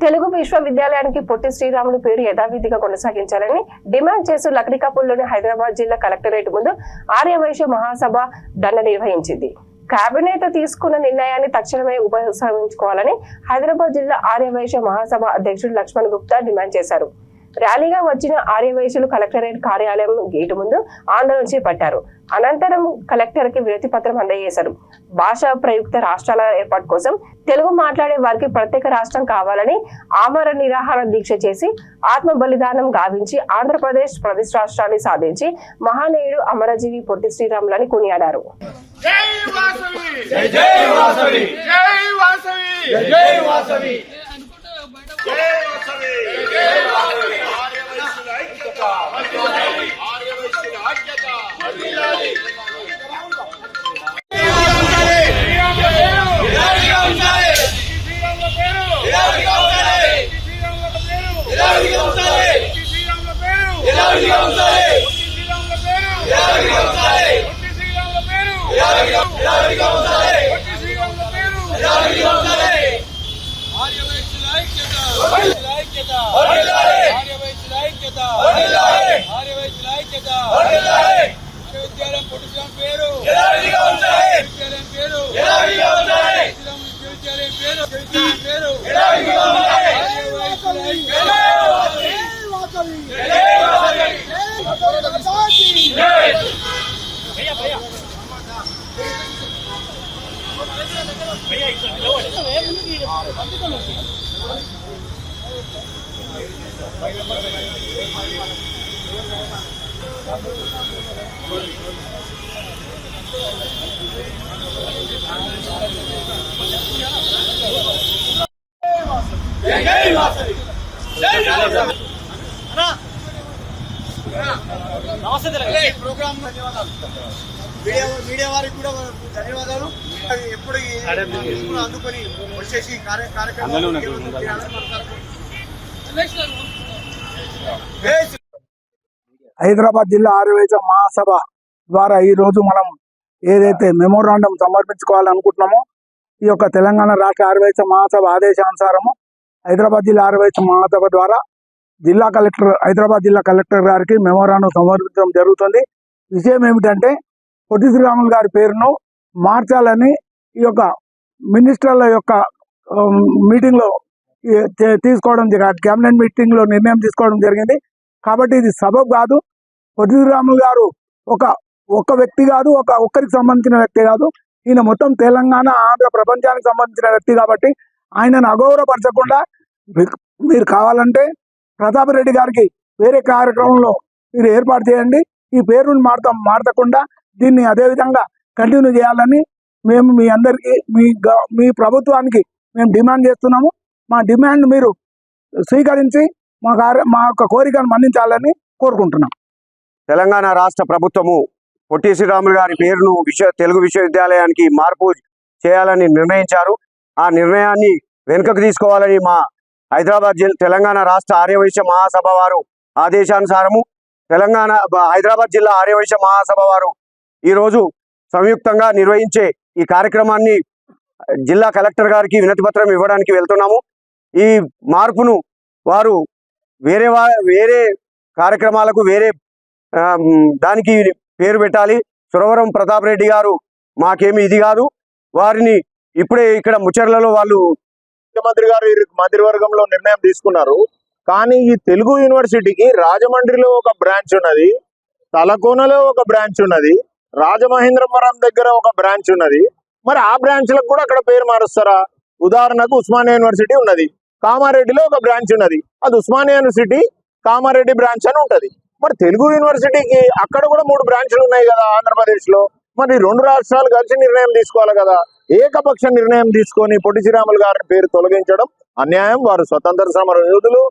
తెలుగు విశ్వవిద్యాలయానికి పొట్టి శ్రీరాములు పేరు యథావిధిగా కొనసాగించాలని డిమాండ్ చేస్తూ లక్డికాపూల్లోని హైదరాబాద్ జిల్లా కలెక్టరేట్ ముందు ఆర్యవైశ్య మహాసభ ధర్నా నిర్వహించింది. కేబినెట్ తీసుకున్న నిర్ణయాన్ని తక్షణమే ఉపసంహరించుకోవాలని హైదరాబాద్ జిల్లా ఆర్యవైశ్య మహాసభ అధ్యక్షుడు లక్ష్మణ్ గుప్తా డిమాండ్ చేశారు. ర్యాలీగా వచ్చిన ఆర్యవైశ్యులు కలెక్టరేట్ కార్యాలయం గేటు ముందు ఆందోళన చేపట్టారు. అనంతరం కలెక్టర్ కి వినతి పత్రం అందజేశారు. భాషా ప్రయుక్త రాష్ట్రాల ఏర్పాటు కోసం తెలుగు మాట్లాడే వారికి ప్రత్యేక రాష్ట్రం కావాలని ఆమరణ నిరాహార దీక్ష చేసి ఆత్మ బలిదానం గావించి ఆంధ్రప్రదేశ్ ప్రదేశ్ రాష్ట్రాన్ని సాధించి మహానీయుడు అమరజీవి పొట్టి శ్రీరాములని కొనియాడారు. మీడియా వారికి కూడా ధన్యవాదాలు. ఎప్పుడు అందుకొని వచ్చేసి హైదరాబాద్ జిల్లా ఆర్యవైశ్య మహాసభ ద్వారా ఈ రోజు మనం ఏదైతే మెమోరాండం సమర్పించుకోవాలనుకుంటున్నామో ఈ యొక్క తెలంగాణ రాష్ట్ర ఆర్యవైశ్య మహాసభ ఆదేశానుసారము హైదరాబాద్ జిల్లా ఆర్యవైశ్య మహాసభ ద్వారా హైదరాబాద్ జిల్లా కలెక్టర్ గారికి మెమోరాండం సమర్పించడం జరుగుతుంది. విషయం ఏమిటంటే పొట్టి శ్రీరాములు గారి పేరును మార్చాలని ఈ యొక్క మినిస్టర్ల యొక్క మీటింగ్ లో తీసుకోవడం కేబినెట్ మీటింగ్ లో నిర్ణయం తీసుకోవడం జరిగింది. కాబట్టి ఇది సబబు కాదు. పొట్టి శ్రీరాములు గారు ఒక వ్యక్తి కాదు, ఒక్కరికి సంబంధించిన వ్యక్తి కాదు. ఈయన మొత్తం తెలంగాణ ఆంధ్ర ప్రపంచానికి సంబంధించిన వ్యక్తి కాబట్టి ఆయనను అగౌరవపరచకుండా మీరు కావాలంటే ప్రతాప్ రెడ్డి గారికి వేరే కార్యక్రమంలో మీరు ఏర్పాటు చేయండి. ఈ పేరును మార్చకుండా దీన్ని అదే విధంగా కంటిన్యూ చేయాలని మేము మీ అందరికీ మీ ప్రభుత్వానికి మేము డిమాండ్ చేస్తున్నాము. మా డిమాండ్ మీరు స్వీకరించి మా యొక్క కోరికను మన్నించాలని కోరుకుంటున్నాం. తెలంగాణ రాష్ట్ర ప్రభుత్వము పొట్టి శ్రీరాములు గారి పేరును తెలుగు విశ్వవిద్యాలయానికి మార్పు చేయాలని నిర్ణయించారు. ఆ నిర్ణయాన్ని వెనుకకు తీసుకోవాలని మా తెలంగాణ రాష్ట్ర ఆర్యవైశ్య మహాసభ వారు ఆదేశానుసారము హైదరాబాద్ జిల్లా ఆర్యవైశ్య మహాసభ వారు ఈరోజు సంయుక్తంగా నిర్వహించే ఈ కార్యక్రమాన్ని జిల్లా కలెక్టర్ గారికి వినతి పత్రం ఇవ్వడానికి వెళ్తున్నాము. ఈ మార్పును వారు వేరే కార్యక్రమాలకు వేరే దానికి పేరు పెట్టాలి. సురవరం ప్రతాప్ రెడ్డి గారు మాకేమి ఇది కాదు. వారిని ఇప్పుడే ఇక్కడ ముచ్చర్లలో వాళ్ళు ముఖ్యమంత్రి గారు మంత్రివర్గంలో నిర్ణయం తీసుకున్నారు. కానీ ఈ తెలుగు యూనివర్సిటీకి రాజమండ్రిలో ఒక బ్రాంచ్ ఉన్నది, తలకోనలో ఒక బ్రాంచ్ ఉన్నది, రాజమహేంద్రవరం దగ్గర ఒక బ్రాంచ్ ఉన్నది. మరి ఆ బ్రాంచ్లకు కూడా అక్కడ పేరు మారుస్తారా? ఉదాహరణకు ఉస్మానియా యూనివర్సిటీ ఉన్నది, కామారెడ్డిలో ఒక బ్రాంచ్ ఉన్నది, అది ఉస్మానియా యూనివర్సిటీ కామారెడ్డి బ్రాంచ్ అని ఉంటది. మరి తెలుగు యూనివర్సిటీకి అక్కడ కూడా 3 బ్రాంచ్లు ఉన్నాయి కదా ఆంధ్రప్రదేశ్ లో. మరి 2 రాష్ట్రాలు కలిసి నిర్ణయం తీసుకోవాలి కదా. ఏకపక్ష నిర్ణయం తీసుకొని పొట్టి శ్రీరాములు గారి పేరు తొలగించడం అన్యాయం. వారు స్వతంత్ర సమర యోధులు,